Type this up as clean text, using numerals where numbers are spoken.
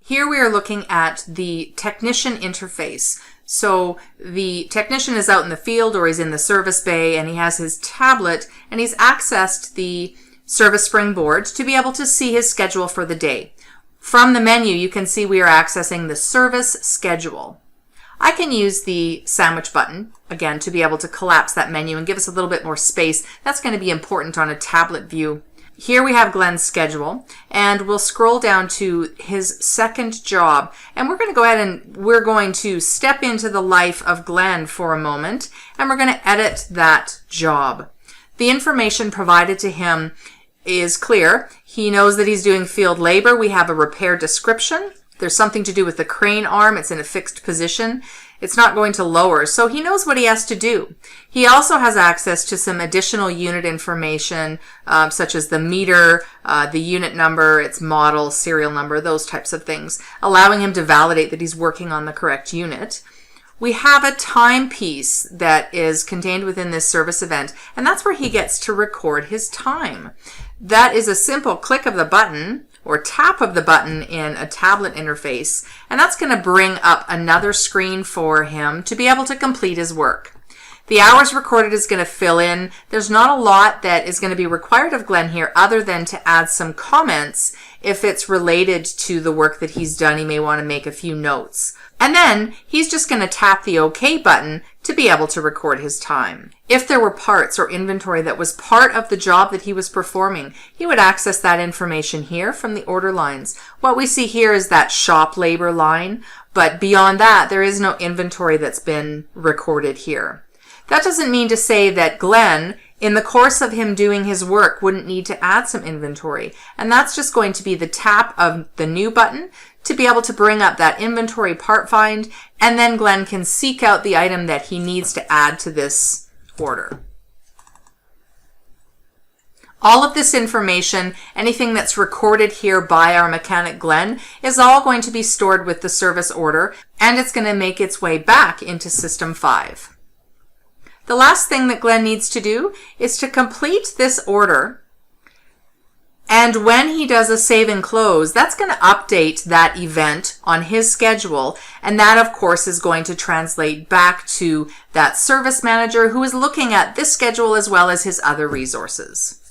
Here we are looking at the technician interface. So the technician is out in the field or he's in the service bay and he has his tablet and he's accessed the service Springboard to be able to see his schedule for the day. From the menu, you can see we are accessing the service schedule. I can use the sandwich button, again, to be able to collapse that menu and give us a little bit more space. That's going to be important on a tablet view. Here we have Glenn's schedule, and we'll scroll down to his second job. And we're going to go ahead and we're going to step into the life of Glenn for a moment, and we're going to edit that job. The information provided to him is clear. He knows that he's doing field labor. We have a repair description. There's something to do with the crane arm. It's in a fixed position. It's not going to lower, so he knows what he has to do. He also has access to some additional unit information, such as the meter, the unit number, its model, serial number, those types of things, allowing him to validate that he's working on the correct unit. We have a timepiece that is contained within this service event, and that's where he gets to record his time. That is a simple click of the button or tap of the button in a tablet interface, and that's going to bring up another screen for him to be able to complete his work. The hours recorded is going to fill in. There's not a lot that is going to be required of Glenn here other than to add some comments. If it's related to the work that he's done, he may want to make a few notes. And then he's just going to tap the OK button to be able to record his time. If there were parts or inventory that was part of the job that he was performing, he would access that information here from the order lines. What we see here is that shop labor line, but beyond that, there is no inventory that's been recorded here. That doesn't mean to say that Glenn, in the course of him doing his work, wouldn't need to add some inventory. And that's just going to be the tap of the new button to be able to bring up that inventory part find, and then Glenn can seek out the item that he needs to add to this order. All of this information, anything that's recorded here by our mechanic Glenn, is all going to be stored with the service order, and it's going to make its way back into System 5. The last thing that Glenn needs to do is to complete this order. And when he does a save and close, that's going to update that event on his schedule. And that, of course, is going to translate back to that service manager who is looking at this schedule as well as his other resources.